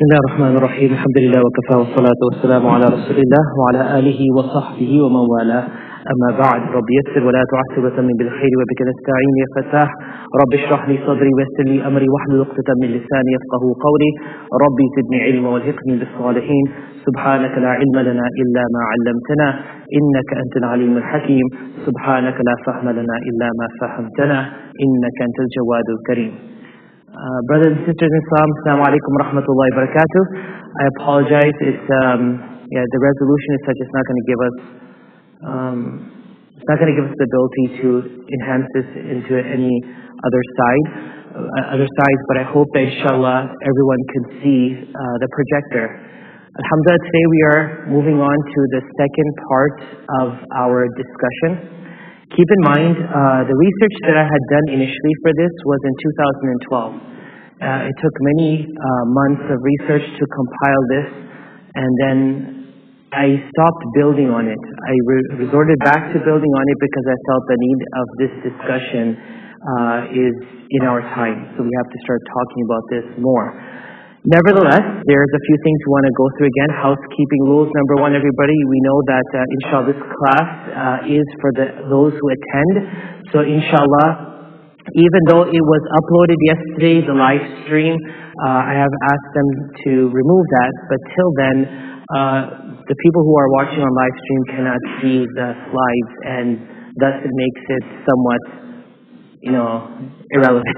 بسم الله الرحمن الرحيم الحمد لله وكفى والصلاة والسلام على رسول الله وعلى آله وصحبه ومن والاه أما بعد رب يسر ولا تعسر وتمم بالخير وبك نستعين يا فتاح رب اشرح لي صدري ويسر لي أمري واحلل عقدة من لساني يفقهوا قولي ربي زدني علما والحقني بالصالحين سبحانك لا علم لنا إلا ما علمتنا إنك أنت العليم الحكيم سبحانك لا فهم لنا إلا ما فهمتنا إنك أنت الجواد الكريم. Brothers and sisters in Islam, Assalamu alaikum wa rahmatullahi wa barakatuh. I apologize. The resolution is such it's not going to give us the ability to enhance this into any other sides. But I hope that inshallah everyone can see the projector. Alhamdulillah, today we are moving on to the second part of our discussion. Keep in mind, the research that I had done initially for this was in 2012. It took many months of research to compile this, and then I stopped building on it. I resorted back to building on it because I felt the need of this discussion is in our time. So we have to start talking about this more. Nevertheless, there's a few things we want to go through again. Housekeeping rules. Number one, everybody, we know that inshallah this class is for those who attend. So inshallah, even though it was uploaded yesterday, the live stream, I have asked them to remove that. But till then, the people who are watching on live stream cannot see the slides, and thus it makes it somewhat irrelevant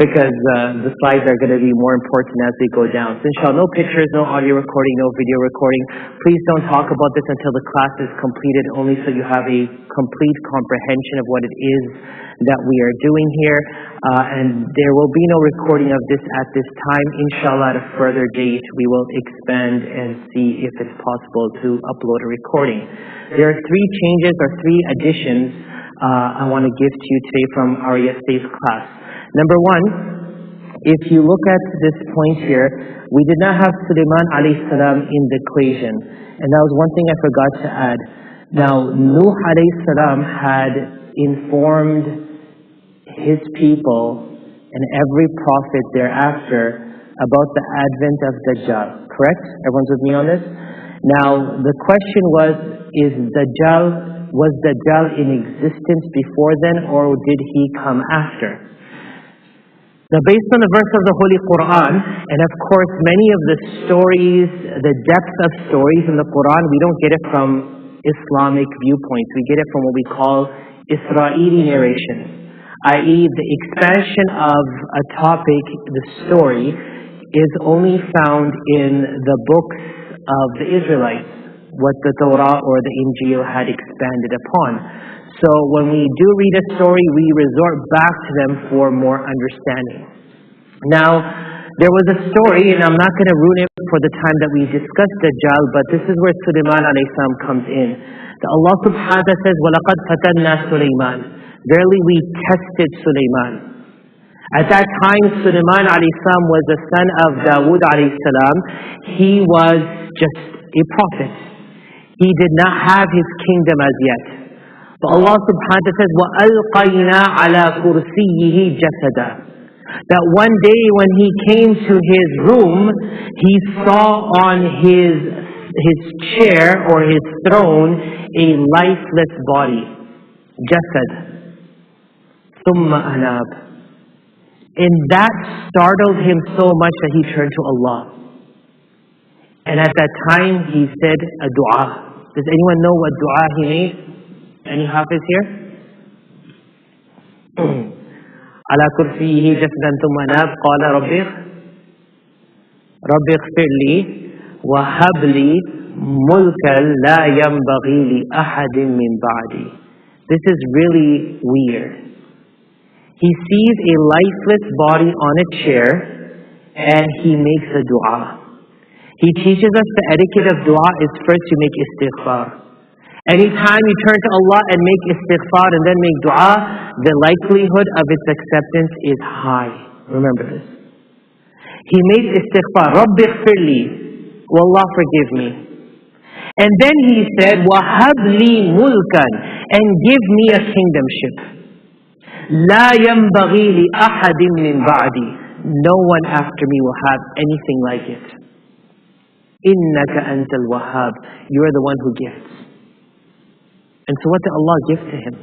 because the slides are going to be more important as they go down. So inshallah, no pictures, no audio recording, no video recording. Please don't talk about this until the class is completed, only so you have a complete comprehension of what it is that we are doing here. And there will be no recording of this at this time. Inshallah, at a further date, we will expand and see if it's possible to upload a recording. There are three changes or three additions I want to give to you today from our yesterday's class. Number one, if you look at this point here, we did not have Sulaiman alayhi salam in the equation. And that was one thing I forgot to add. Now, Nuh alayhi salam had informed his people and every prophet thereafter about the advent of Dajjal. Correct? Everyone's with me on this? Now, the question was Dajjal in existence before then, or did he come after? Now, based on the verse of the Holy Quran, and of course many of the stories, the depth of stories in the Quran, we don't get it from Islamic viewpoints. We get it from what we call Israeli narration, i.e. the expansion of a topic, the story, is only found in the books of the Israelites, what the Torah or the Injil had expanded upon. So when we do read a story, we resort back to them for more understanding. Now, there was a story, and I'm not going to ruin it for the time that we discussed Dajjal, but this is where Sulaiman alayhi salam comes in. That Allah subhanahu wa ta'ala says, وَلَقَدْ فَتَنَّا Sulaiman. Verily we tested Sulaiman. At that time, Sulaiman alayhi salam was the son of Dawood alayhi salam. He was just a prophet. He did not have his kingdom as yet. But Allah subhanahu wa ta'ala says, وَأَلْقَيْنَا عَلَى كُرْسِيِّهِ جَسَدًا. That one day when he came to his room, he saw on his chair or his throne a lifeless body. Jasad. ثُمَّ أَنَابَ. And that startled him so much that he turned to Allah. And at that time he said a dua. Does anyone know what dua he made? Any hafiz here? على كرسيه جسدا ثم ناب قال ربي اغفر لي وهب لي ملكا لا ينبغي لأحد من بعدي. This is really weird. He sees a lifeless body on a chair and he makes a dua. He teaches us the etiquette of dua is first you make istighfar. Anytime you turn to Allah and make istighfar and then make dua, the likelihood of its acceptance is high. Remember this. He made istighfar. Rabbi ighfirli. Wallah, forgive me. And then he said, وَهَبْ لِي مُلْكًا. And give me a kingdomship. لَا يَنْبَغِي لِأَحَدٍ مِّن بَعْدِي. no one after me will have anything like it. Innaka antal wahhab. You are the one who gifts. And so what did Allah give to him?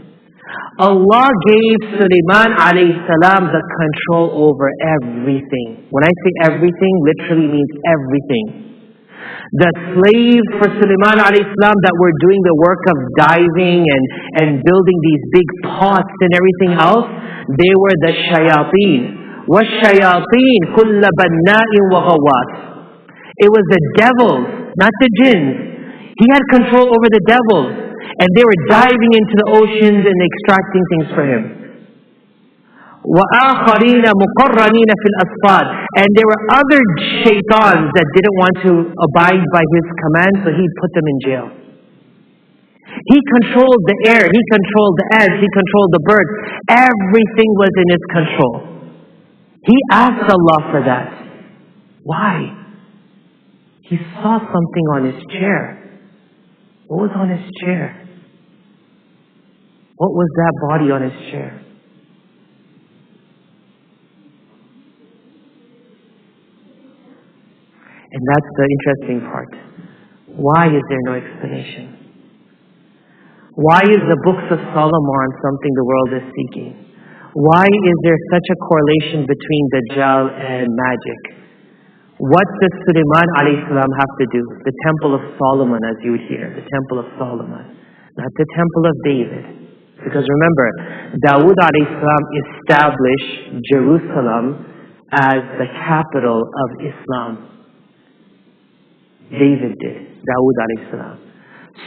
Allah gave Sulaiman alayhi salam the control over everything. When I say everything, literally means everything. The slaves for Sulaiman alayhi salam that were doing the work of diving and building these big pots and everything else, they were the shayateen. وَالشَّيَاطِينَ كُلَّ بَنَّاءٍ وَغَوَّاصٍ. It was the devils, not the jinns. He had control over the devils. And they were diving into the oceans and extracting things for him. وَآخَرِينَ مُقَرَّنِينَ فِي الْأَصْفَادِ. And there were other shaitans that didn't want to abide by his command, so he put them in jail. He controlled the air, he controlled the ants, he controlled the birds. Everything was in his control. He asked Allah for that. Why? He saw something on his chair. What was on his chair? What was that body on his chair? And that's the interesting part. Why is there no explanation? Why is the books of Solomon something the world is seeking? Why is there such a correlation between Dajjal and magic? What does Sulaiman alayhi salam have to do? The Temple of Solomon, as you would hear. The Temple of Solomon. Not the Temple of David. Because remember, Dawood alayhi salam established Jerusalem as the capital of Islam. David did. Dawood alayhi salam.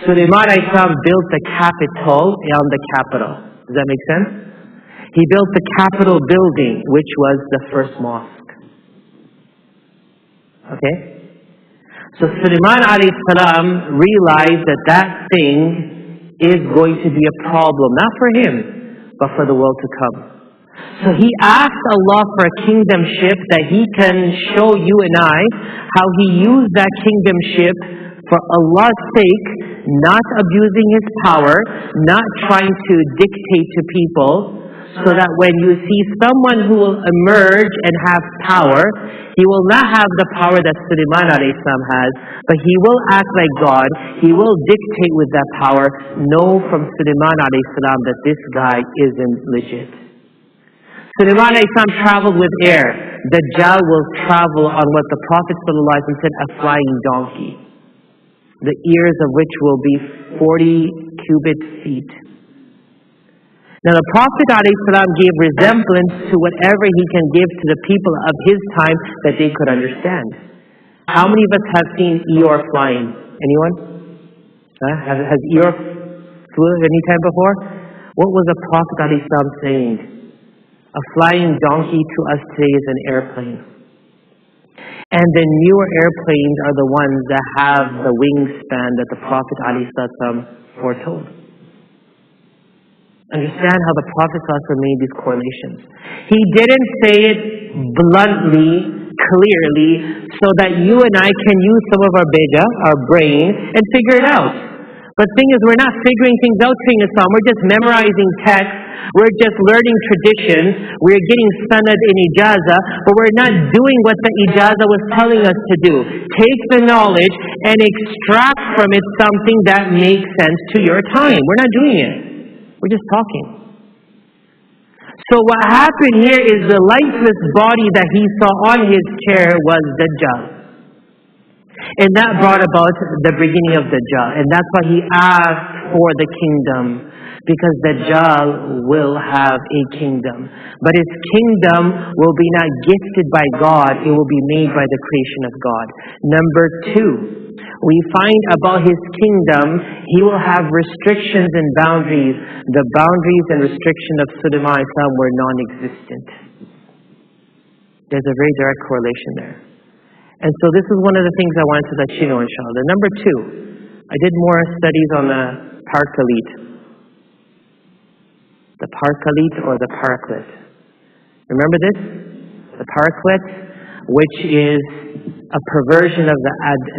Sulaiman alayhi salam built the capital on the capital. Does that make sense? He built the Capitol building, which was the first mosque. Okay? So Sulaiman alayhi salam realized that that thing is going to be a problem, not for him, but for the world to come. So he asked Allah for a kingdomship that he can show you and I how he used that kingdomship for Allah's sake, not abusing his power, not trying to dictate to people, so that when you see someone who will emerge and have power, he will not have the power that Sulaiman alayhi salam has, but he will act like God. He will dictate with that power. Know from Sulaiman alayhi salam that this guy isn't legit. Sulaiman alayhi salam traveled with air. Dajjal will travel on what the Prophet ﷺ said, a flying donkey, the ears of which will be 40 cubit feet. Now the Prophet ﷺ gave resemblance to whatever he can give to the people of his time that they could understand. How many of us have seen Eeyore flying? Anyone? Has Eeyore flew any time before? What was the Prophet ﷺ saying? A flying donkey to us today is an airplane. And the newer airplanes are the ones that have the wingspan that the Prophet ﷺ foretold. Understand how the Prophet ﷺ made these correlations. He didn't say it bluntly, clearly, so that you and I can use some of our bega, our brain, and figure it out. But the thing is, we're not figuring things out in Islam. We're just memorizing texts. We're just learning traditions. We're getting sanad in ijazah, but we're not doing what the ijazah was telling us to do. Take the knowledge and extract from it something that makes sense to your time. We're not doing it. We're just talking. So what happened here is the lifeless body that he saw on his chair was Dajjal. And that brought about the beginning of Dajjal. And that's why he asked for the kingdom. Because Dajjal will have a kingdom. But his kingdom will be not gifted by God. It will be made by the creation of God. Number 2. We find about his kingdom, he will have restrictions and boundaries. The boundaries and restriction of Sulaiman were non-existent. There's a very direct correlation there. And so this is one of the things I wanted to let you know, inshallah. Number 2, I did more studies on the Parkalit. The Parkalit or the Paraclet. Remember this? The Paraclet, which is a perversion of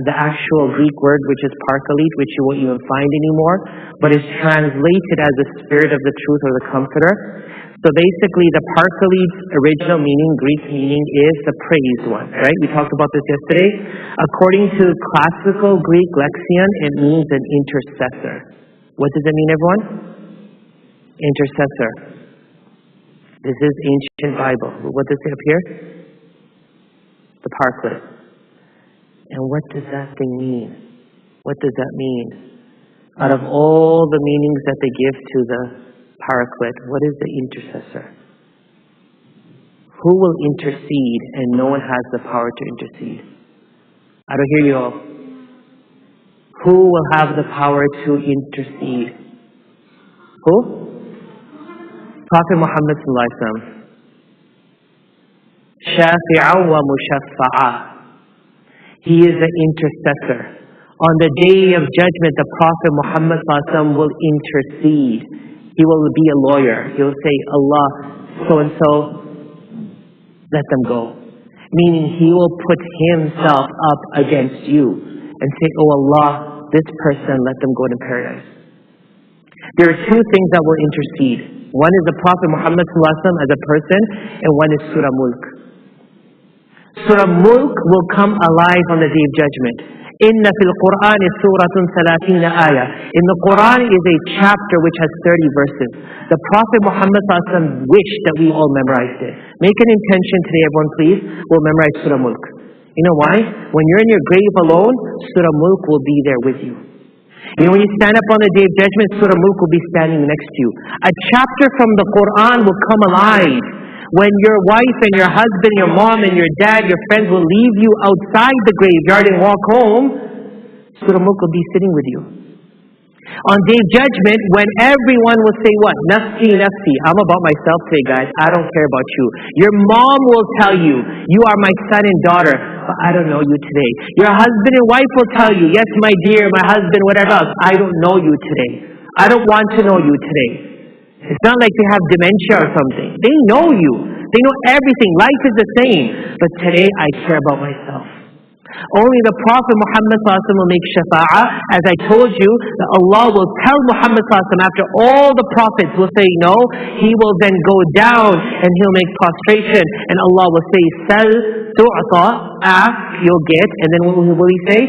the actual Greek word, which is Parkalit, which you won't even find anymore, but is translated as the Spirit of the Truth or the Comforter. So basically, the Parkalid's original meaning, Greek meaning, is the praised one, right? We talked about this yesterday. According to classical Greek lexicon, it means an intercessor. What does it mean, everyone? Intercessor. This is ancient Bible. What does it say up here? The Parklid. And what does that thing mean? What does that mean? Out of all the meanings that they give to the Paraclet, what is the intercessor? Who will intercede and no one has the power to intercede? I don't hear you all. Who will have the power to intercede? Who? Prophet Muhammad sallallahu alaihi wasallam. Shafi'an wa mushaffa'a. He is the intercessor. On the day of judgment, the Prophet Muhammad sallallahu alaihi wasallam will intercede. He will be a lawyer. He will say, Allah, so-and-so, let them go. Meaning he will put himself up against you and say, oh Allah, this person, let them go to paradise. There are two things that will intercede. One is the Prophet Muhammad ﷺ as a person, and one is Surah Mulk. Surah Mulk will come alive on the day of judgment. Inna fil Quran is suratun 30 ayah. In the Quran is a chapter which has 30 verses. The Prophet Muhammad ﷺ wished that we all memorized it. Make an intention today, everyone, please. We'll memorize Surah Mulk. You know why? When you're in your grave alone, Surah Mulk will be there with you. You know, when you stand up on the day of judgment, Surah Mulk will be standing next to you. A chapter from the Quran will come alive. When your wife and your husband, your mom and your dad, your friends will leave you outside the graveyard and walk home, Surah Mulk will be sitting with you. On day of judgment, when everyone will say what? Nafsi, nafsi. I'm about myself today, guys. I don't care about you. Your mom will tell you, you are my son and daughter, but I don't know you today. Your husband and wife will tell you, yes, my dear, my husband, whatever else, I don't know you today. I don't want to know you today. It's not like they have dementia or something. They know you. They know everything. Life is the same. But today, I care about myself. Only the Prophet Muhammad ﷺ will make shafa'ah. As I told you, that Allah will tell Muhammad ﷺ after all the prophets will say no, he will then go down and he'll make prostration. And Allah will say, Sal tu'ata, ask, you'll get. And then what will he say?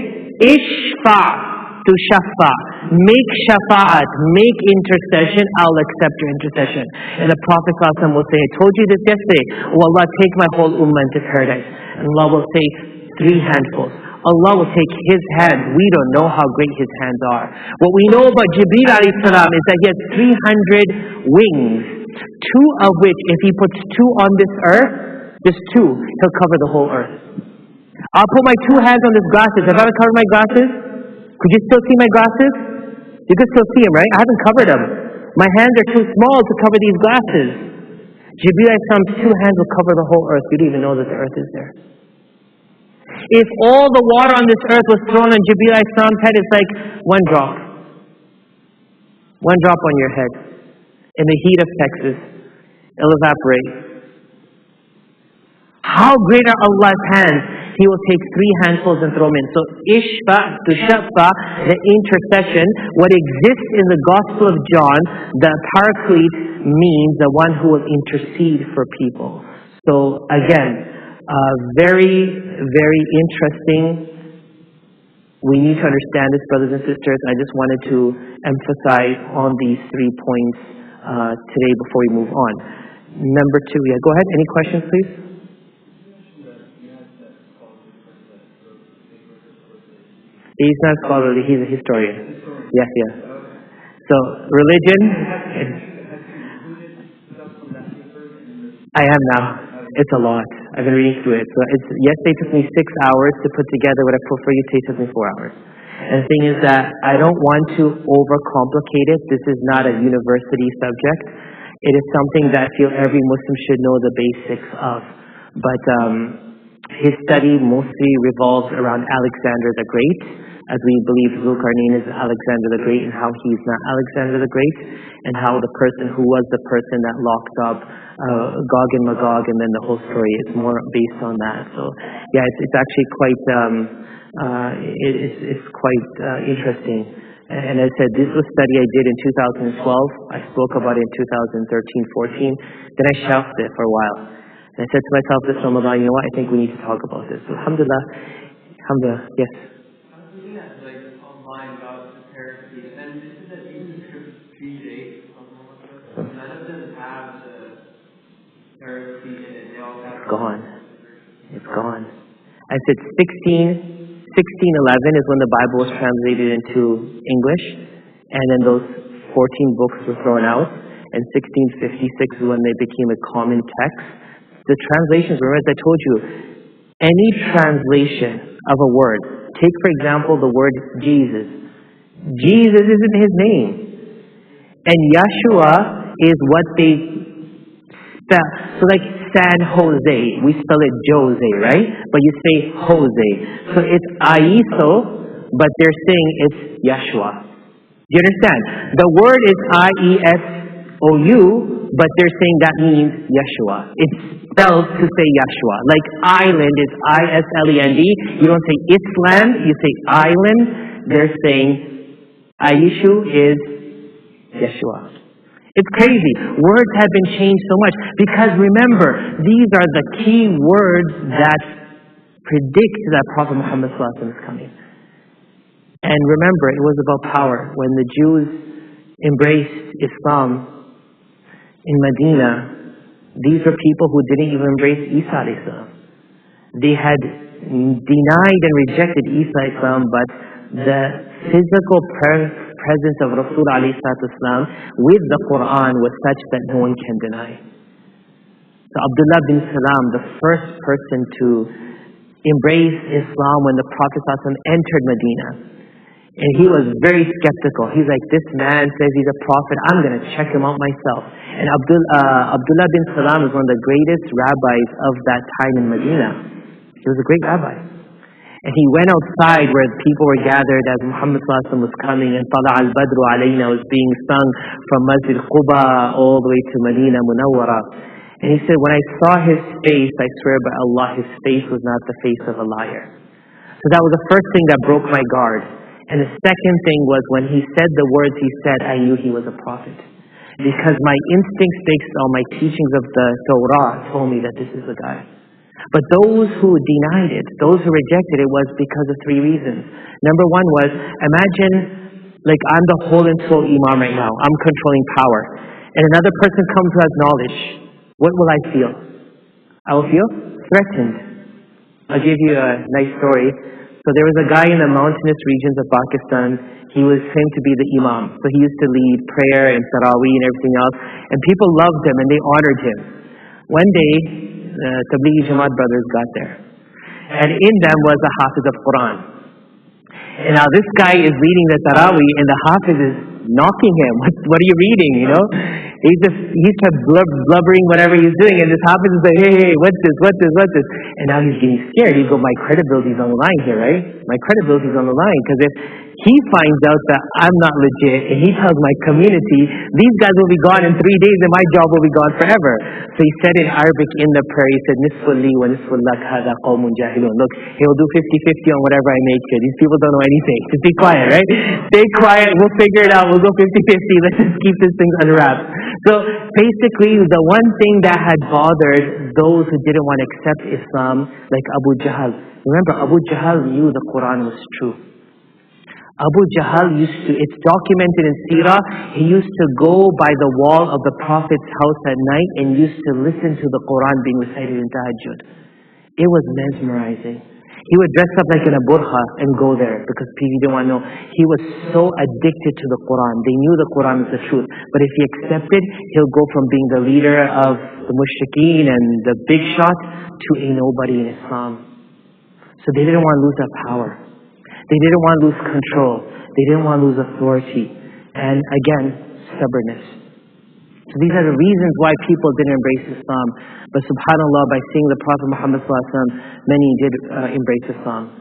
Ishfa' to shafa. Make shafa'at, make intercession, I'll accept your intercession. And the Prophet ﷺ will say, I told you this yesterday, oh Allah, take my whole ummah into paradise. And Allah will say, 3 handfuls. Allah will take his hand. We don't know how great his hands are. What we know about Jibreel alayhi salam is that he has 300 wings, 2 of which, if he puts 2 on this earth, just 2, he'll cover the whole earth. I'll put my 2 hands on these glasses. Have I covered my glasses? Could you still see my glasses? You can still see them, right? I haven't covered them. My hands are too small to cover these glasses. Jibreel alayhi salam's 2 hands will cover the whole earth. You don't even know that the earth is there. If all the water on this earth was thrown on Jibreel alayhi salam's head, it's like 1 drop. 1 drop on your head. In the heat of Texas, it'll evaporate. How great are Allah's hands? He will take 3 handfuls and throw them in. So, ishfa to shafa, the intercession, what exists in the Gospel of John, the Paraclete means the one who will intercede for people. So, again, very, very interesting. We need to understand this, brothers and sisters. I just wanted to emphasize on these 3 points today before we move on. Number 2, yeah, go ahead. Any questions, please? He's not scholarly, he's a historian. Yes, yes. So, religion, I am now. It's a lot. I've been reading through it. So yesterday it took me 6 hours to put together what I put for you. Today it took me 4 hours. And the thing is that I don't want to overcomplicate it. This is not a university subject. It is something that I feel every Muslim should know the basics of. But his study mostly revolves around Alexander the Great, as we believe Zulkarnain is Alexander the Great, and how he's not Alexander the Great, and how the person who was the person that locked up Gog and Magog, and then the whole story is more based on that. So yeah, it's actually quite it's quite interesting. And I said, this was a study I did in 2012. I spoke about it in 2013, 14. Then I shelved it for a while. And I said to myself this Ramadan, you know what, I think we need to talk about this. So, alhamdulillah. Alhamdulillah, yes. I was looking at online about the paraclete, and this is that even the 3 days of Ramadan, none of them have the paraclete in it. They all have It's gone. I said 1611 is when the Bible was translated into English, and then those 14 books were thrown out, and 1656 is when they became a common text. The translations, remember as I told you, any translation of a word, take for example the word Jesus. Jesus isn't his name. And Yeshua is what they spell. So like San Jose, we spell it Jose, right? But you say Jose. So it's Aiso, but they're saying it's Yeshua. Do you understand? The word is I-E-S-O-U, but they're saying that means Yeshua. It's spelled to say Yeshua. Like island is I-S-L-E-N-D. You don't say Island, you say island. They're saying Aishu is Yeshua. It's crazy. Words have been changed so much. Because remember, these are the key words that predict that Prophet Muhammad ﷺ is coming. And remember, it was about power. When the Jews embraced Islam in Medina, these were people who didn't even embrace Isa alayhi salam. They had denied and rejected Isa alayhi salam, but the physical presence of Rasul alayhi salam with the Quran was such that no one can deny. So Abdullah bin Salam, the first person to embrace Islam when the Prophet ﷺ entered Medina. And he was very skeptical. He's like, this man says he's a prophet. I'm going to check him out myself. And Abdullah bin Salam was one of the greatest rabbis of that time in Medina. He was a great rabbi. And he went outside where people were gathered as Muhammad ﷺ was coming, and Tala al-Badru alayna was being sung from Masjid Quba all the way to Medina Munawwara. And he said, when I saw his face, I swear by Allah, his face was not the face of a liar. So that was the first thing that broke my guard. And the second thing was when he said the words he said, I knew he was a prophet. Because my instincts based on my teachings of the Torah told me that this is the guy. But those who denied it, those who rejected it, was because of 3 reasons. Number one was, imagine like I'm the whole and sole Imam right now. I'm controlling power. And another person comes who has knowledge. What will I feel? I will feel threatened. I'll give you a nice story. So there was a guy in the mountainous regions of Pakistan. He was claimed to be the Imam. So he used to lead prayer and Taraweeh and everything else. And people loved him and they honored him. One day, Tablighi Jamaat brothers got there. And in them was a Hafiz of Quran. And now this guy is reading the Taraweeh and the Hafiz is knocking him. What are you reading, you know? He's kept blubbering whatever he's doing, and this Hafiz is like, hey, what's this? And now he's getting scared. He's going, my credibility's on the line here, right? My credibility's on the line, because if he finds out that I'm not legit, and he tells my community, these guys will be gone in 3 days, and my job will be gone forever. So he said in Arabic in the prayer, he said, Nisful li wa nisful lak hadha qawmun jahilun. Look, he'll do 50-50 on whatever I make here. These people don't know anything. Just be quiet, right? Stay quiet, we'll figure it out, we'll go 50-50, let's just keep this thing under wraps. So basically, the one thing that had bothered those who didn't want to accept Islam, like Abu Jahl. Remember, Abu Jahl knew the Quran was true. Abu Jahl it's documented in Sirah, he used to go by the wall of the Prophet's house at night and used to listen to the Quran being recited in Tahajjud. It was mesmerizing. He would dress up like in a burqa and go there because people didn't want to know. He was so addicted to the Quran. They knew the Quran was the truth. But if he accepted, he'll go from being the leader of the mushrikeen and the big shot to a nobody in Islam. So they didn't want to lose that power. They didn't want to lose control. They didn't want to lose authority. And again, stubbornness. So these are the reasons why people didn't embrace Islam. But subhanAllah, by seeing the Prophet Muhammad ﷺ, many did embrace Islam.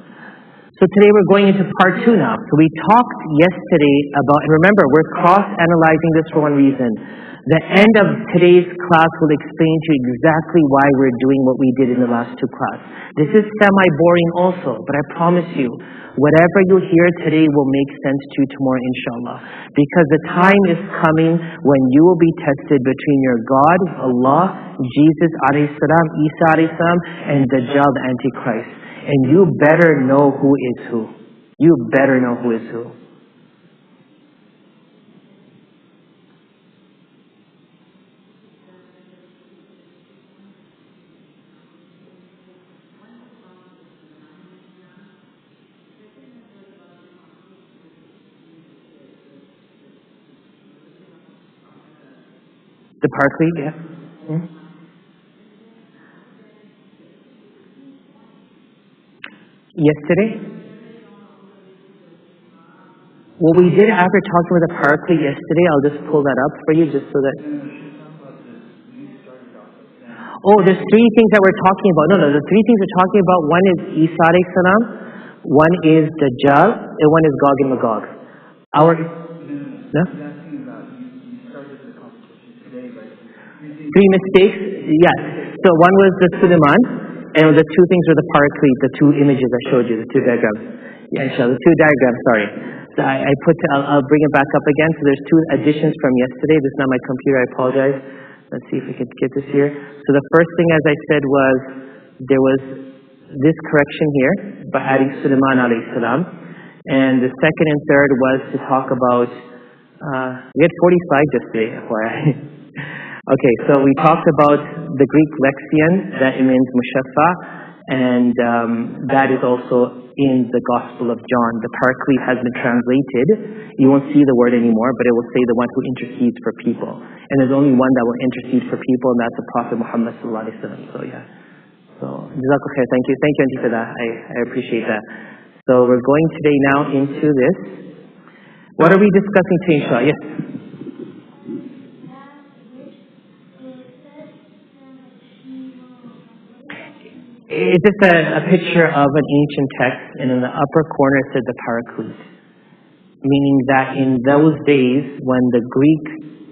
So today we're going into part 2 now. So we talked yesterday about, and remember, we're cross-analyzing this for one reason. The end of today's class will explain to you exactly why we're doing what we did in the last 2 classes. This is semi-boring also, but I promise you, whatever you hear today will make sense to you tomorrow, inshallah. Because the time is coming when you will be tested between your God, Allah, Jesus alayhi salam, Isa alayhi salam, and Dajjal, the Antichrist. And you better know who is who. You better know who is who. The Paraclete, yeah. Yesterday? What we did after talking about the Paraclete yesterday, I'll just pull that up for you just so that... Oh, there's three things that we're talking about. No, the three things we're talking about, one is Isa alayhi salam, one is Dajjal, and one is Gog and Magog. No? Three mistakes? Yes. So one was the Suleiman, and the two things were the Paraclete, the two images I showed you, the two diagrams. Yeah, inshallah, the two diagrams, sorry. So I'll bring it back up again. So there's two additions from yesterday. This is not my computer, I apologize. Let's see if we can get this here. So the first thing, as I said, was there was this correction here by adding Suleiman alayhi salam. And the second and third was to talk about, we had 45 yesterday, FYI. Okay, so we talked about the Greek lexion, that it means mushaffa, and that is also in the Gospel of John. The Paraclete has been translated. You won't see the word anymore, but it will say the one who intercedes for people. And there's only one that will intercede for people, and that's the Prophet Muhammad sallallahu alaihi wasallam. So yeah. So Jazakallah khair. Thank you, Auntie, for that. I appreciate that. So we're going today now into this. What are we discussing today, inshallah? Yes. It's just a picture of an ancient text, and in the upper corner it said the Paraclete. Meaning that in those days, when the Greek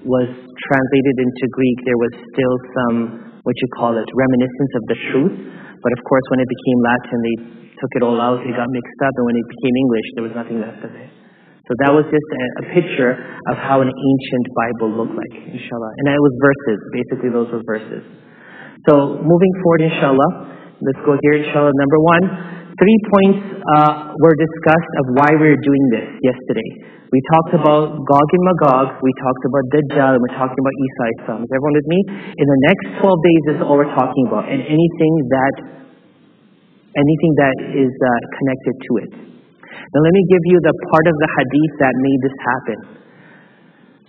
was translated into Greek, there was still some, reminiscence of the truth. But of course, when it became Latin, they took it all out, it got mixed up, and when it became English, there was nothing left of it. So that was just a picture of how an ancient Bible looked like, inshallah. And it was verses, basically those were verses. So moving forward, inshallah, let's go here, inshallah. Number one, 3 points were discussed of why we were doing this yesterday. We talked about Gog and Magog, we talked about Dajjal, and we're talking about Isa alayhi salam. Is everyone with me? In the next 12 days, this is all we're talking about, and anything that is connected to it. Now let me give you the part of the hadith that made this happen.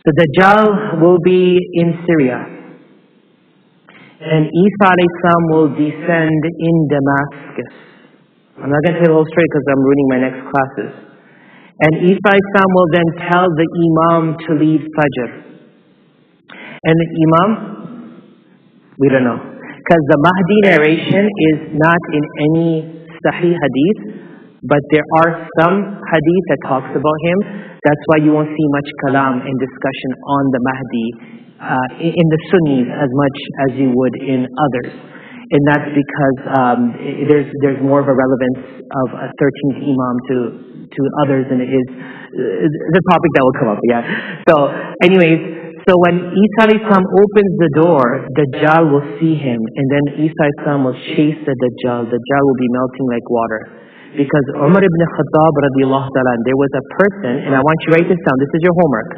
So Dajjal will be in Syria, and Isa alayhi salam will descend in Damascus. I'm not going to tell the whole story because I'm ruining my next classes. And Isa alayhi salam will then tell the Imam to lead Fajr. And the Imam, we don't know. Because the Mahdi narration is not in any Sahih hadith, but there are some hadith that talks about him. That's why you won't see much kalam and discussion on the Mahdi in the Sunnis as much as you would in others. And that's because there's more of a relevance of a 13th Imam to others than it is the topic that will come up, yeah. So anyways, so when Isa alayhi salam opens the door, Dajjal will see him, and then Isa alayhi salam will chase the Dajjal. Dajjal will be melting like water. Because Umar ibn Khattab radiallahu ta'ala, there was a person, and I want you to write this down, this is your homework.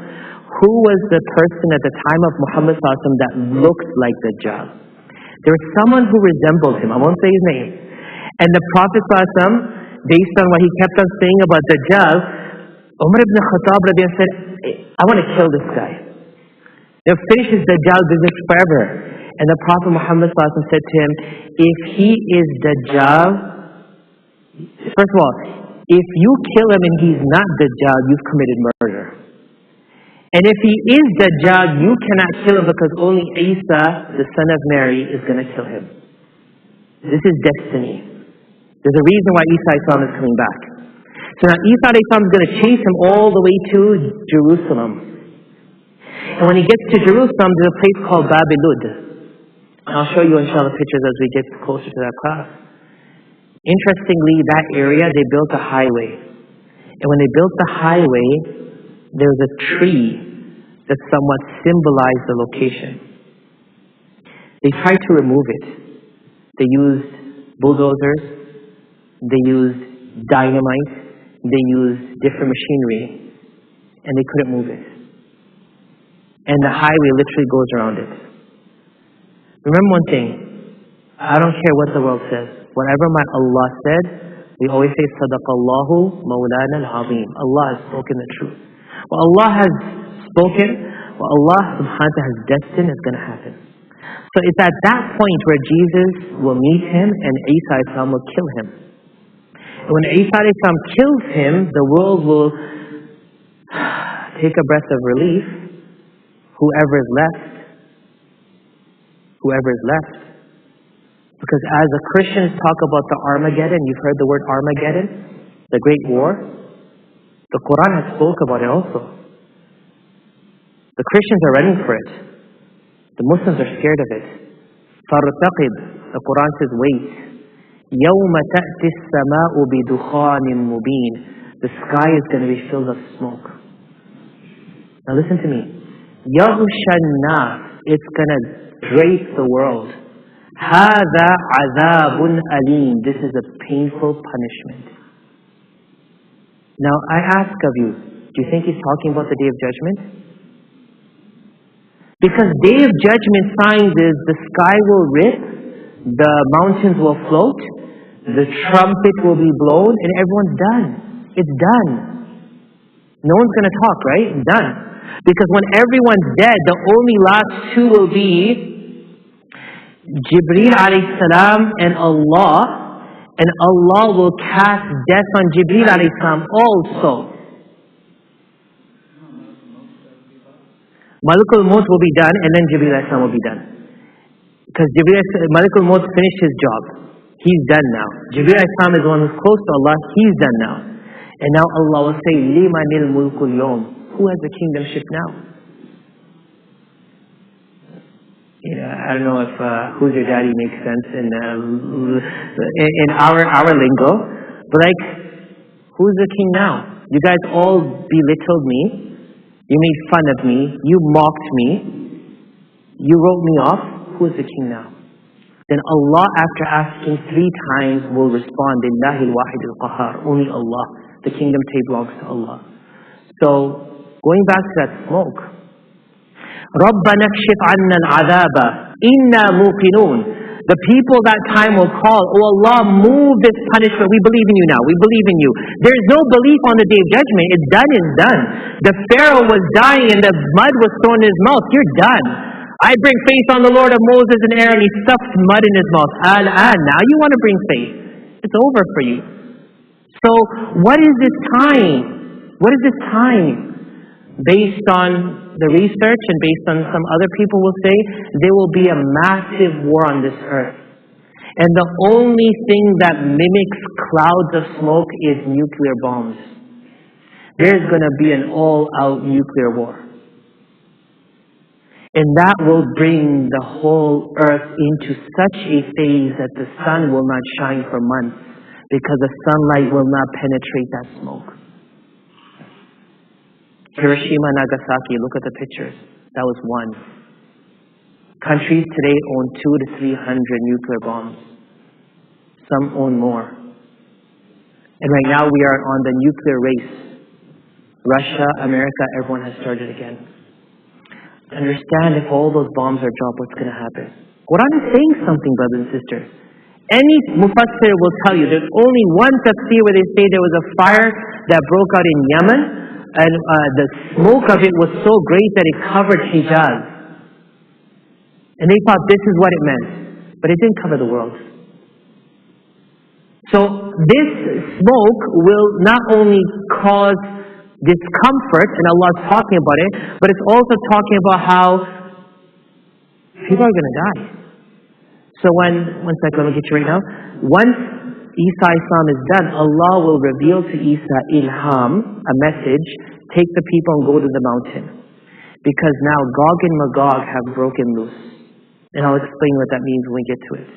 Who was the person at the time of Muhammad sallallahu alaihi wasallam that looked like Dajjal? There was someone who resembled him. I won't say his name. And the Prophet sallallahu alaihi wasallam, based on what he kept on saying about Dajjal, Umar ibn Khattab radiallahu said, I want to kill this guy. They'll finish his Dajjal business forever. And the Prophet Muhammad sallallahu alaihi wasallam said to him, if he is Dajjal, first of all, if you kill him and he's not Dajjal, you've committed murder. And if he is Dajjal, you cannot kill him because only Isa, the son of Mary, is going to kill him. This is destiny. There's a reason why Isa alayhi salam is coming back. So now Isa alayhi salam is going to chase him all the way to Jerusalem. And when he gets to Jerusalem, there's a place called Babilud. I'll show you inshallah pictures as we get closer to that class. Interestingly, that area, they built a highway. And when they built the highway, there was a tree that somewhat symbolized the location. They tried to remove it. They used bulldozers, they used dynamite, they used different machinery, and they couldn't move it. And the highway literally goes around it. Remember one thing, I don't care what the world says. Whatever my Allah said, we always say, Sadaqallahu Mawlana al-Azim. Allah has spoken the truth. What Allah has spoken, what Allah subhanahu wa ta'ala has destined is going to happen. So it's at that point where Jesus will meet him and Isa alayhi salam will kill him. And when Isa alayhi salam kills him, the world will take a breath of relief. Whoever is left. Because as the Christians talk about the Armageddon, you've heard the word Armageddon, the Great War. The Quran has spoke about it also. The Christians are running for it. The Muslims are scared of it. فَارْتَقِبْ, the Quran says, wait. يَوْمَ تَأْتِ السَّمَاءُ بِدُخَانٍ مُبِينٍ. The sky is going to be filled with smoke. Now listen to me. يَغْشَى النَّاسِ, it's going to drape the world. هَذَا عَذَابٌ أَلِيمٌ, this is a painful punishment. Now I ask of you, do you think he's talking about the Day of Judgment? Because Day of Judgment signs is the sky will rip, the mountains will float, the trumpet will be blown, and everyone's done. It's done. No one's going to talk, right? It's done. Because when everyone's dead, the only last two will be Jibreel alayhi salam and Allah will cast death on Jibreel alayhi salam also. Malakul Maut will be done and then Jibreel alayhi salam will be done. Because Malakul Maut finished his job. He's done now. Jibreel alayhi salam is the one who's close to Allah. He's done now. And now Allah will say, Limanil mulkul yawm. Who has the kingdomship now? I don't know if who's your daddy makes sense in our lingo, but like, who's the king now? You guys all belittled me, you made fun of me, you mocked me, you wrote me off. Who is the king now? Then Allah, after asking 3 times, will respond, Lillahi al-Wahid al-Qahar, only Allah. The kingdom belongs to Allah. So going back to that smoke, رَبَّنَا اكْشِفْ عَنَّا الْعَذَابَ إِنَّا مُوقِنُونَ. The people that time will call, Oh Allah, move this punishment. We believe in you now. We believe in you. There is no belief on the Day of Judgment. It's done is done. The Pharaoh was dying and the mud was thrown in his mouth. You're done. I bring faith on the Lord of Moses and Aaron. He stuffed mud in his mouth. Now you want to bring faith. It's over for you. So what is this time? What is this time? Based on the research and based on some other people will say, there will be a massive war on this earth. And the only thing that mimics clouds of smoke is nuclear bombs. There's going to be an all-out nuclear war. And that will bring the whole earth into such a phase that the sun will not shine for months because the sunlight will not penetrate that smoke. Hiroshima, Nagasaki, look at the pictures. That was one. Countries today own 200 to 300 nuclear bombs. Some own more. And right now we are on the nuclear race. Russia, America, everyone has started again. Understand, if all those bombs are dropped, what's going to happen? Quran is saying something, brothers and sisters. Any mufassir will tell you, there's only one tafsir where they say there was a fire that broke out in Yemen, and the smoke of it was so great that it covered Hijaz. And they thought this is what it meant. But it didn't cover the world. So this smoke will not only cause discomfort, and Allah is talking about it, but it's also talking about how people are going to die. So one second, let me get you right now. Once Isa Islam is done, Allah will reveal to Isa ilham, a message, take the people and go to the mountain. Because now Gog and Magog have broken loose. And I'll explain what that means when we get to it.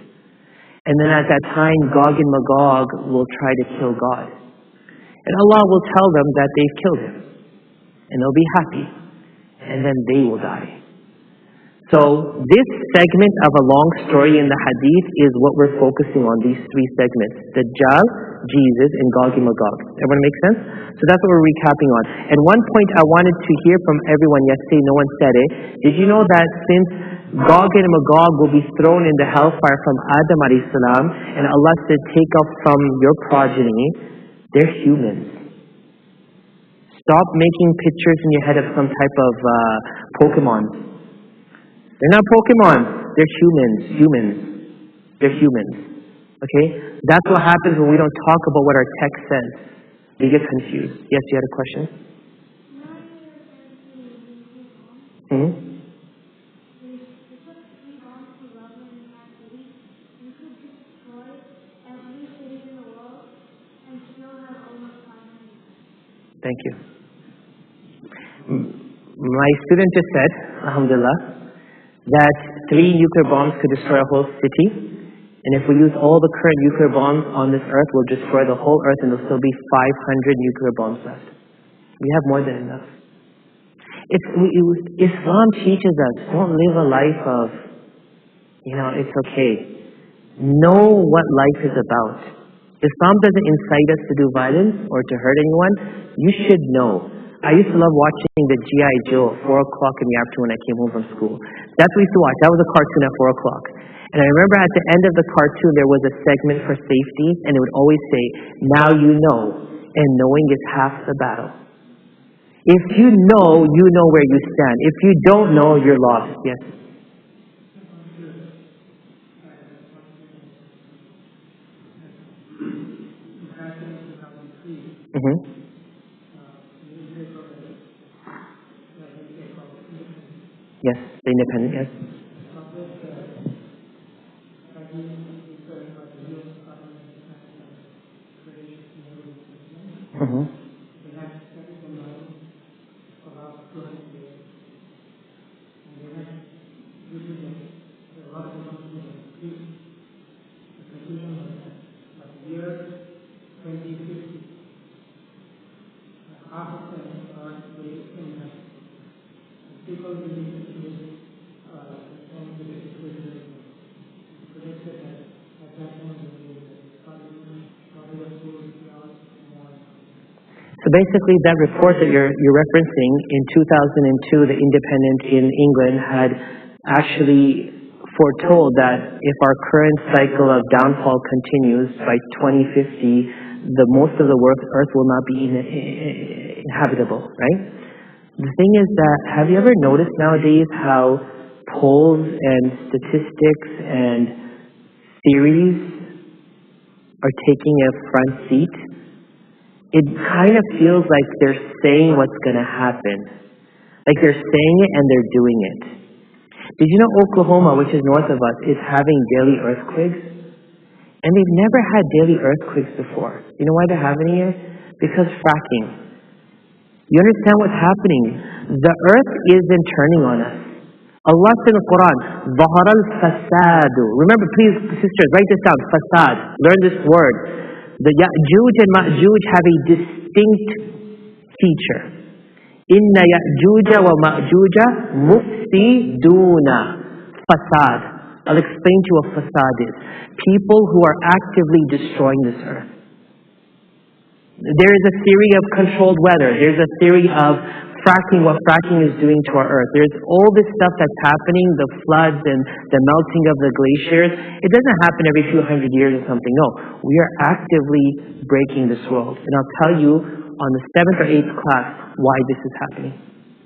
And then at that time, Gog and Magog will try to kill God. And Allah will tell them that they've killed him. And they'll be happy. And then they will die. So this segment of a long story in the hadith is what we're focusing on, these three segments. Dajjal, Jesus, and Gog and Magog. Everyone make sense? So that's what we're recapping on. And one point I wanted to hear from everyone yesterday, no one said it. Did you know that since Gog and Magog will be thrown in the hellfire from Adam alayhi salam, and Allah said, take up from your progeny, they're humans. Stop making pictures in your head of some type of Pokemon. They're not Pokemon. They're humans. They're humans. Okay? That's what happens when we don't talk about what our text says. We get confused. Yes, you had a question? Thank you. My student just said, alhamdulillah, that 3 nuclear bombs could destroy a whole city. And if we use all the current nuclear bombs on this earth, we'll destroy the whole earth and there'll still be 500 nuclear bombs left. We have more than enough. Islam teaches us, don't live a life of, it's okay. Know what life is about. Islam doesn't incite us to do violence or to hurt anyone. You should know. I used to love watching the G.I. Joe at 4 o'clock in the afternoon when I came home from school. That's what we used to watch. That was a cartoon at 4 o'clock. And I remember at the end of the cartoon there was a segment for safety, and it would always say, now you know, and knowing is half the battle. If you know where you stand. If you don't know, you're lost. Yes? Yes, the independent, yes. So basically that report that you're referencing, in 2002, the Independent in England had actually foretold that if our current cycle of downfall continues, by 2050, most of the earth will not be inhabitable, right? The thing is that, have you ever noticed nowadays how polls and statistics and theories are taking a front seat? It kind of feels like they're saying what's going to happen. Like they're saying it and they're doing it. Did you know Oklahoma, which is north of us, is having daily earthquakes? And they've never had daily earthquakes before. You know why they're having it? Because fracking. You understand what's happening? The earth isn't turning on us. Allah said in the Quran, ظَهَرَ الْفَسَادُ. Remember, please, sisters, write this down. Fasad. Learn this word. The Ya'juj and Ma'juj have a distinct feature. Inna Ya'juja wa Ma'juja mufsiduna. Fasad. I'll explain to you what fasad is. People who are actively destroying this earth. There is a theory of controlled weather. There's a theory of fracking, what fracking is doing to our earth. There's all this stuff that's happening, the floods and the melting of the glaciers. It doesn't happen every few hundred years or something. No, we are actively breaking this world. And I'll tell you on the 7th or 8th class why this is happening.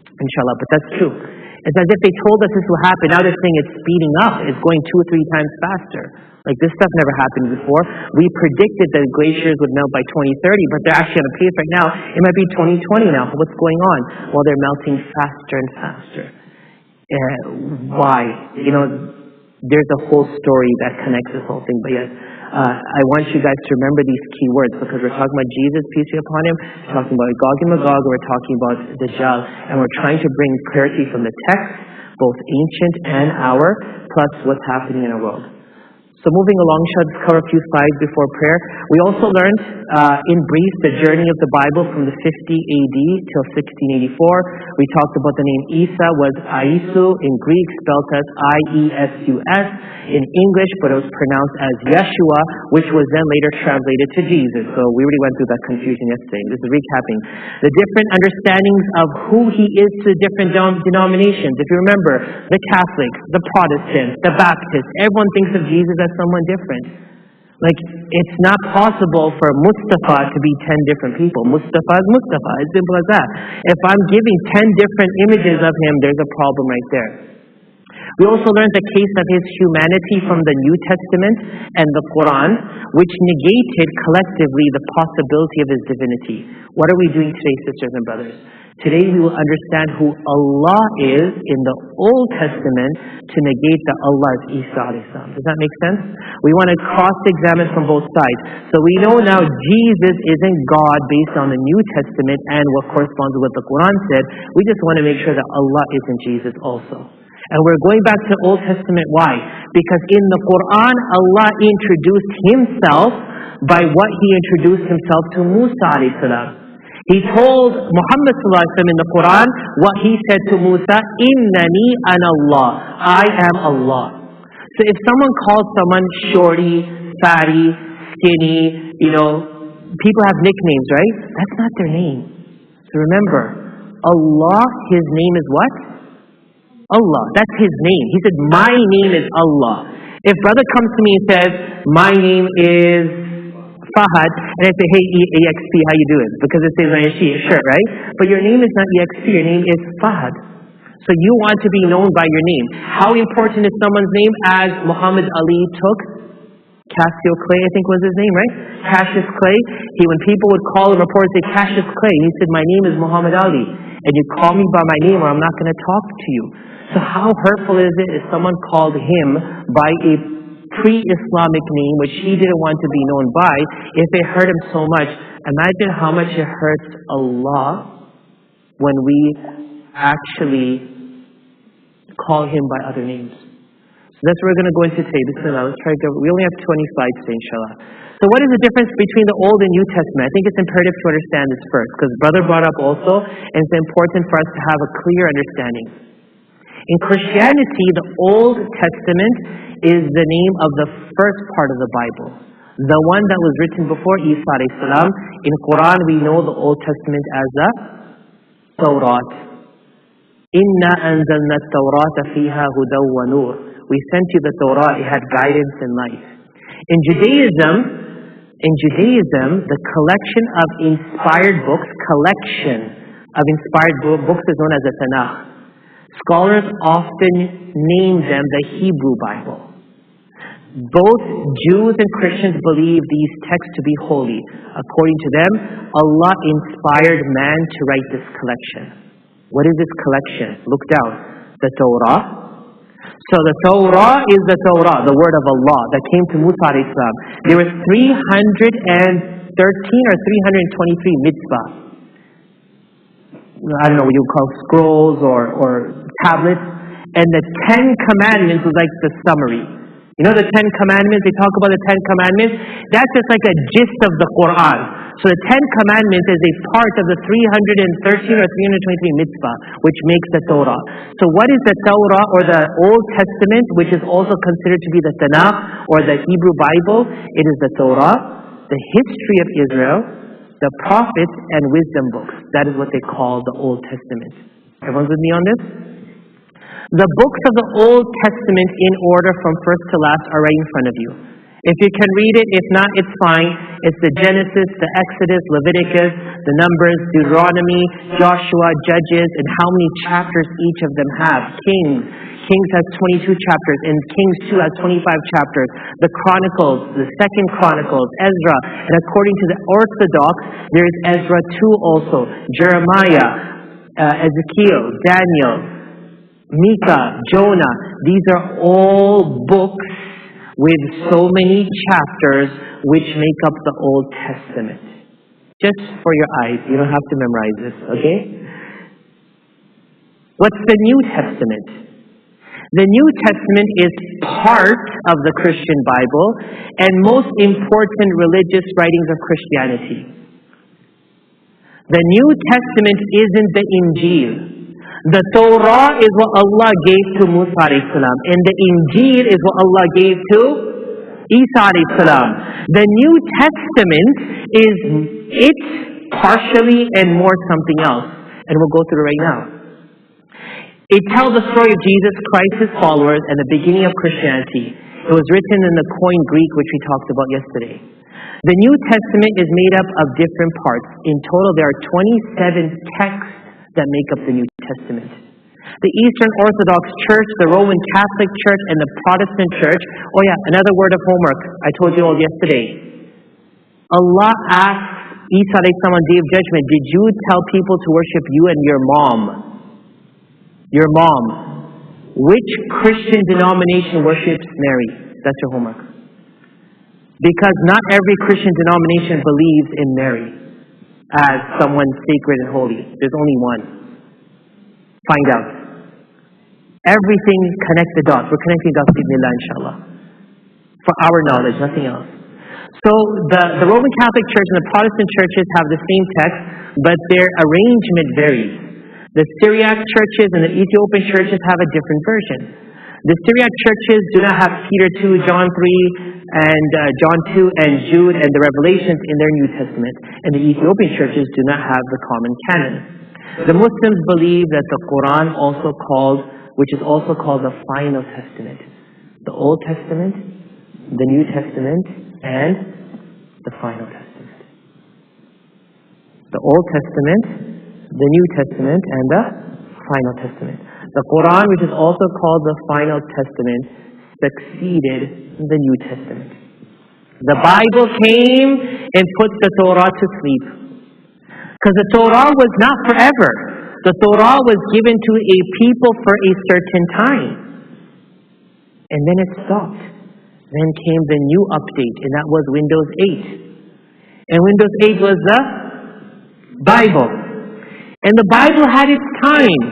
Inshallah, but that's true. It's as if they told us this will happen. Now they're saying it's speeding up. It's going 2 or 3 times faster. Like this stuff never happened before. We predicted that glaciers would melt by 2030, but they're actually on a pace right now. It might be 2020 now. What's going on? Well, they're melting faster and faster. Why? There's a whole story that connects this whole thing. But yes, I want you guys to remember these key words, because we're talking about Jesus, peace be upon him, we're talking about Gog and Magog, and we're talking about Dajjal, and we're trying to bring clarity from the text, both ancient and our, plus what's happening in our world. So moving along, let's cover a few slides before prayer. We also learned in brief the journey of the Bible from the 50 AD till 1684. We talked about the name Isa was Aisu, in Greek spelled as I-E-S-U-S, in English, but it was pronounced as Yeshua, which was then later translated to Jesus. So we already went through that confusion yesterday. This is recapping. The different understandings of who he is to the different denominations. If you remember, the Catholics, the Protestants, the Baptists, everyone thinks of Jesus as someone different. Like, it's not possible for Mustafa to be 10 different people. Mustafa is Mustafa. It's simple as that. If I'm giving 10 different images of him, there's a problem right there. We also learned the case of his humanity from the New Testament and the Quran, which negated collectively the possibility of his divinity. What are we doing today, sisters and brothers? Today we will understand who Allah is in the Old Testament to negate that Allah is Isa alayhi salam. Does that make sense? We want to cross-examine from both sides. So we know now Jesus isn't God based on the New Testament and what corresponds with what the Quran said. We just want to make sure that Allah isn't Jesus also. And we're going back to Old Testament. Why? Because in the Quran, Allah introduced himself by what he introduced himself to Musa alayhi salam. He told Muhammad sallallahu alaihi wasallam in the Quran what he said to Musa, Innani an Allah. I am Allah. So if someone calls someone shorty, fatty, skinny, people have nicknames, right? That's not their name. So remember, Allah, his name is what? Allah. That's his name. He said, my name is Allah. If brother comes to me and says, my name is Fahad, and I say, hey, EXP, how you doing? Because it says on your shirt, right? But your name is not EXP, your name is Fahad. So you want to be known by your name. How important is someone's name? As Muhammad Ali took Cassio Clay, I think was his name, right? Cassius Clay. When people would call him, reporters say, Cassius Clay, he said, my name is Muhammad Ali. And you call me by my name or I'm not going to talk to you. So how hurtful is it if someone called him by a pre-Islamic name, which he didn't want to be known by, if it hurt him so much? Imagine how much it hurts Allah when we actually call him by other names. So that's what we're going to go into today. Bismillah. Let's try to go. We only have 20 slides today, inshallah. So what is the difference between the Old and New Testament? I think it's imperative to understand this first, because brother brought up also, and it's important for us to have a clear understanding. In Christianity, the Old Testament is the name of the first part of the Bible, the one that was written before Isa alayhi salam. In Quran, we know the Old Testament as the Torah. Inna anzalna at-Tawrata fiha hudaw wa nur. We sent you the Torah, it had guidance and life. In Judaism, the collection of inspired books is known as the Tanakh. Scholars often name them the Hebrew Bible. Both Jews and Christians believe these texts to be holy. According to them, Allah inspired man to write this collection. What is this collection? Look down. The Torah. So the Torah is the Torah, the word of Allah that came to Musa alayhi salam. There were 313 or 323 mitzvah. I don't know what you call scrolls or tablets. And the 10 commandments was like the summary. You know the 10 commandments, they talk about the 10 commandments? That's just like a gist of the Quran. So the 10 commandments is a part of the 313 or 323 mitzvah, which makes the Torah. So what is the Torah or the Old Testament, which is also considered to be the Tanakh or the Hebrew Bible? It is the Torah, the history of Israel, the prophets, and wisdom books. That is what they call the Old Testament. Everyone's with me on this? The books of the Old Testament in order from first to last are right in front of you. If you can read it, if not, it's fine. It's the Genesis, the Exodus, Leviticus, the Numbers, Deuteronomy, Joshua, Judges, and how many chapters each of them have. Kings has 22 chapters, and Kings 2 has 25 chapters. The Chronicles, the Second Chronicles, Ezra, and according to the Orthodox, there is Ezra 2 also, Jeremiah, Ezekiel, Daniel, Micah, Jonah. These are all books with so many chapters which make up the Old Testament. Just for your eyes, you don't have to memorize this, okay? What's the New Testament? The New Testament is part of the Christian Bible and most important religious writings of Christianity. The New Testament isn't the Injil. The Torah is what Allah gave to Musa alayhi salam, and the Injil is what Allah gave to Isa alayhi salam. The New Testament is it partially and more something else, and we'll go through it right now. It tells the story of Jesus Christ, His followers, and the beginning of Christianity. It was written in the Koine Greek, which we talked about yesterday. The New Testament is made up of different parts. In total, there are 27 texts that make up the New Testament. The Eastern Orthodox Church, the Roman Catholic Church, and the Protestant Church. Oh yeah, another word of homework. I told you all yesterday. Allah asked Isa alayhi salam on Day of Judgment, did you tell people to worship you and your mom? Your mom. Which Christian denomination worships Mary? That's your homework. Because not every Christian denomination believes in Mary as someone sacred and holy. There's only one. Find out. Everything, connect the dots. We're connecting dots, bismillah, inshallah. For our knowledge, nothing else. So the Roman Catholic Church and the Protestant churches have the same text, but their arrangement varies. The Syriac churches and the Ethiopian churches have a different version. The Syriac churches do not have Peter 2, John 3, and John 2 and Jude and the Revelations in their New Testament. And the Ethiopian churches do not have the common canon. The Muslims believe that the Quran, which is also called the Final Testament. The Old Testament, the New Testament, and the Final Testament. The Old Testament, the New Testament, and the Final Testament. The Quran, which is also called the Final Testament, succeeded the New Testament. The Bible came and put the Torah to sleep. Because the Torah was not forever. The Torah was given to a people for a certain time. And then it stopped. Then came the new update, and that was Windows 8. And Windows 8 was the Bible. And the Bible had its time.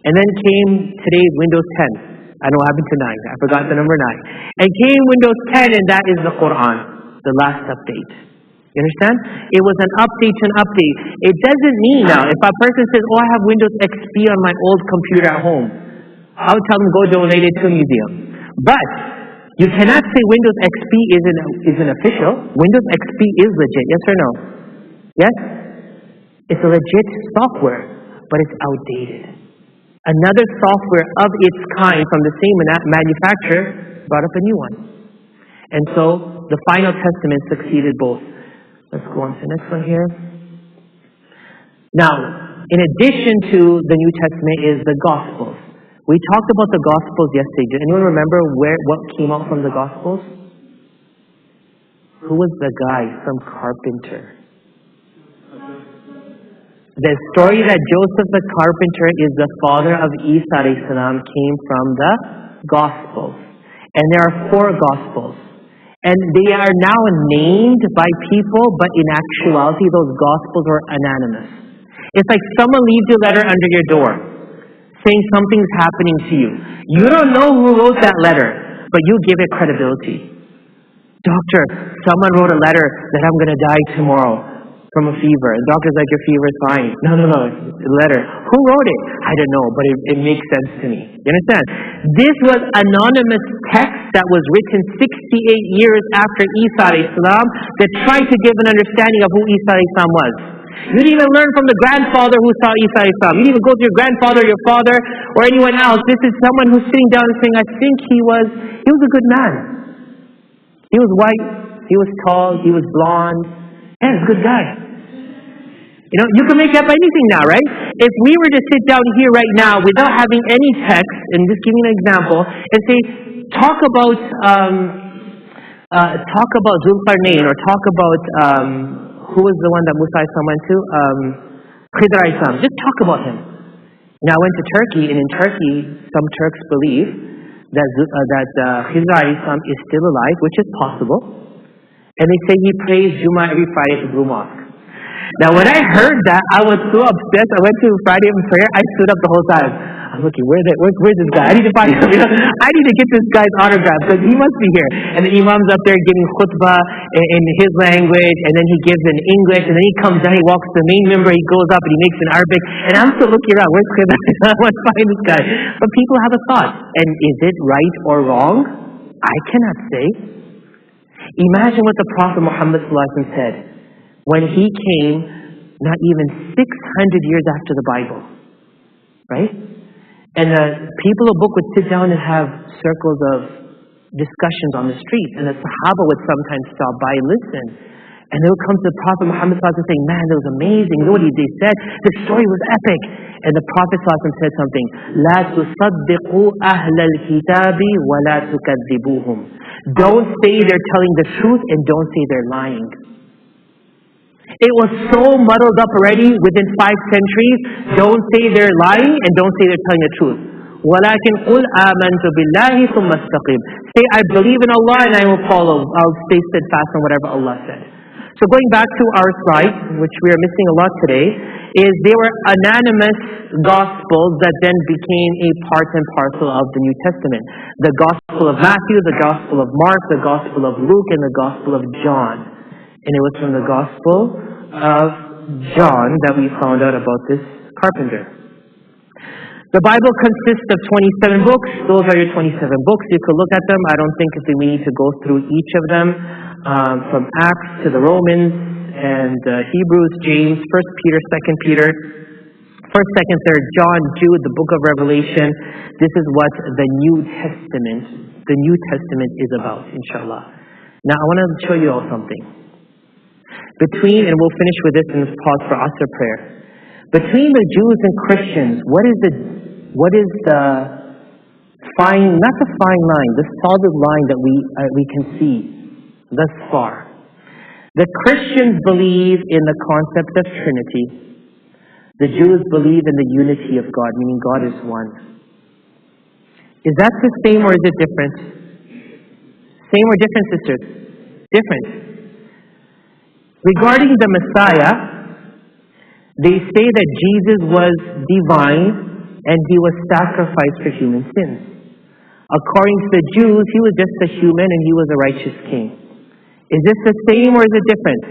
And then came today Windows 10. I know what happened to 9. I forgot the number 9. And came Windows 10, and that is the Quran, the last update. You understand? It was an update to an update. It doesn't mean now, if a person says, oh, I have Windows XP on my old computer at home, I would tell them, go donate it to a museum. But you cannot say Windows XP isn't official. Windows XP is legit, yes or no? Yes? It's a legit software, but it's outdated. Another software of its kind from the same manufacturer brought up a new one. And so the Final Testament succeeded both. Let's go on to the next one here. Now, in addition to the New Testament is the Gospels. We talked about the Gospels yesterday. Did anyone remember what came out from the Gospels? Who was the guy from Carpenter? The story that Joseph the carpenter is the father of Isa alayhi salam came from the Gospels. And there are 4 Gospels. And they are now named by people, but in actuality, those Gospels are anonymous. It's like someone leaves you a letter under your door, saying something's happening to you. You don't know who wrote that letter, but you give it credibility. Doctor, someone wrote a letter that I'm going to die tomorrow from a fever. And the doctor's like, your fever is fine. No, it's a letter. Who wrote it? I don't know, but it makes sense to me. You understand? This was anonymous text that was written 68 years after Isa alayhi salam that tried to give an understanding of who Isa alayhi salam was. You didn't even learn from the grandfather who saw Isa alayhi salam. You didn't even go to your grandfather, your father, or anyone else. This is someone who's sitting down and saying, I think he was a good man. He was white, he was tall, he was blonde. Yeah, he's a good guy. You know, you can make up anything now, right? If we were to sit down here right now without having any text, and just giving an example, and say, talk about Zulqarnain, or talk about who was the one that Musa went to? Khidr Islam. Just talk about him. Now I went to Turkey, and in Turkey, some Turks believe that Khidr Islam is still alive, which is possible. And they say he prays Jummah every Friday at the Blue Mosque. Now when I heard that, I was so obsessed. I went to Friday in prayer. I stood up the whole time. I'm looking, where's this guy? I need to find him. I need to get this guy's autograph because he must be here. And the Imam's up there giving khutbah in his language, and then he gives in English, and then he comes down, he walks to the main member, he goes up and he makes in Arabic. And I'm still looking around, where's khutbah? I want to find this guy. But people have a thought. And is it right or wrong? I cannot say. Imagine what the Prophet Muhammad ﷺ said when he came not even 600 years after the Bible. Right? And the people of the book would sit down and have circles of discussions on the street. And the Sahaba would sometimes stop by and listen. And they would come to the Prophet Muhammad ﷺ saying, man, that was amazing. You know what they said? The story was epic. And the Prophet ﷺ said something, لا تصدقوا أهل الكتاب ولا تكذبوهم. Don't say they're telling the truth and don't say they're lying. It was so muddled up already within 5 centuries. Don't say they're lying and don't say they're telling the truth. وَلَكِنْ قُلْ آمَنْتُ بِاللَّهِ ثُمَّ اسْتَقِيمْ. Say, I believe in Allah and I will follow. I'll stay steadfast on whatever Allah said. So going back to our slide, which we are missing a lot today, is they were anonymous gospels that then became a part and parcel of the New Testament. The Gospel of Matthew, the Gospel of Mark, the Gospel of Luke, and the Gospel of John. And it was from the Gospel of John that we found out about this carpenter. The Bible consists of 27 books. Those are your 27 books. You could look at them. I don't think we need to go through each of them. From Acts to the Romans and Hebrews, James, 1 Peter, 2 Peter, 1st, 2nd, 3rd, John, Jude, the book of Revelation. This is what the New Testament is about, inshallah. Now I want to show you all something. And we'll finish with this and pause for Azhar prayer. Between the Jews and Christians, what is the fine, not the fine line, the solid line that we can see thus far? The Christians believe in the concept of Trinity. The Jews believe in the unity of God, meaning God is one. Is that the same or is it different? Same or different, sisters? Different. Regarding the Messiah, they say that Jesus was divine and he was sacrificed for human sins. According to the Jews, he was just a human and he was a righteous king. Is this the same or is it different?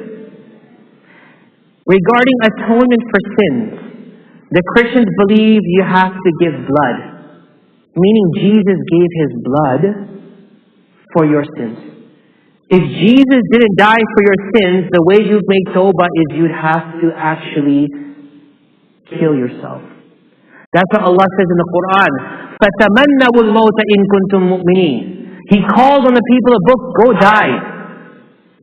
Regarding atonement for sins, the Christians believe you have to give blood, meaning Jesus gave his blood for your sins. If Jesus didn't die for your sins, the way you'd make tawbah is you'd have to actually kill yourself. That's what Allah says in the Quran. فَتَمَنَّوُا الْمَوْتَ إِن كُنْتُم مُؤْمِنِينَ. He calls on the people of the book, go die.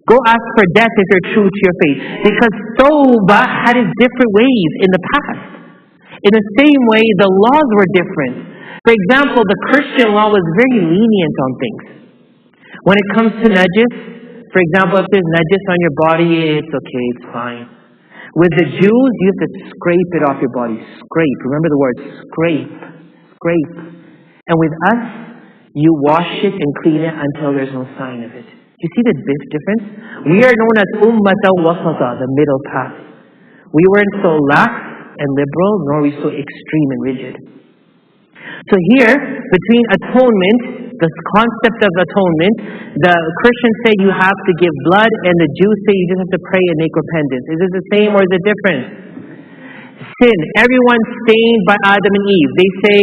Go ask for death if you're true to your faith. Because tawbah had its different ways in the past. In the same way, the laws were different. For example, the Christian law was very lenient on things. When it comes to najis, for example, if there's najis on your body, it's okay, it's fine. With the Jews, you have to scrape it off your body. Scrape. Remember the word scrape. Scrape. And with us, you wash it and clean it until there's no sign of it. You see the big difference? We are known as ummata wasata, the middle path. We weren't so lax and liberal, nor are we so extreme and rigid. So here, between atonement, the concept of atonement, the Christians say you have to give blood, and the Jews say you just have to pray and make repentance. Is it the same or is it different? Sin. Everyone's stained by Adam and Eve. They say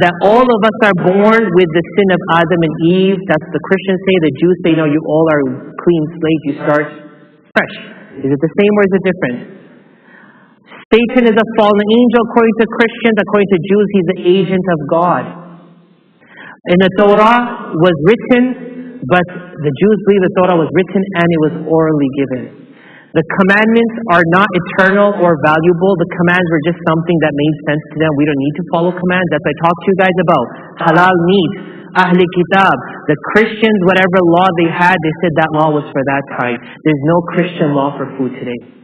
that all of us are born with the sin of Adam and Eve. That's the Christians say. The Jews say, no, you all are clean slate. You start fresh. Is it the same or is it different? Satan is a fallen angel according to Christians. According to Jews, he's the agent of God. And the Torah was written, but the Jews believe the Torah was written and it was orally given. The commandments are not eternal or valuable. The commands were just something that made sense to them. We don't need to follow commands. That's what I talked to you guys about. Halal meat, Ahli Kitab. The Christians, whatever law they had, they said that law was for that time. There's no Christian law for food today.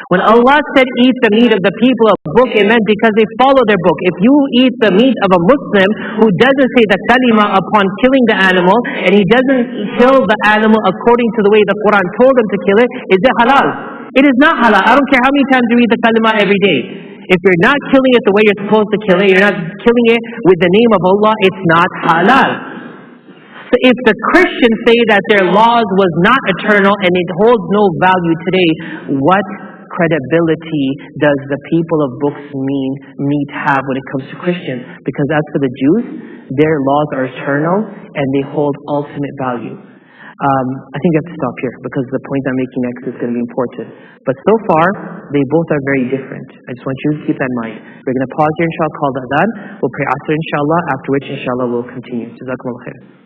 When Allah said eat the meat of the people of the book, it meant because they follow their book. If you eat the meat of a Muslim who doesn't say the kalima upon killing the animal, and he doesn't kill the animal according to the way the Quran told him to kill it, is it halal? It is not halal. I don't care how many times you read the kalima every day. If you're not killing it the way you're supposed to kill it, you're not killing it with the name of Allah, it's not halal. So if the Christians say that their laws was not eternal and it holds no value today, what credibility does the people of books need have when it comes to Christians? Because as for the Jews, their laws are eternal and they hold ultimate value. I think I have to stop here because the point I'm making next is going to be important. But so far, they both are very different. I just want you to keep that in mind. We're going to pause here, inshallah, call the adhan. We'll pray Asr, inshallah, after which, inshallah, we'll continue. Jazakumullah khair.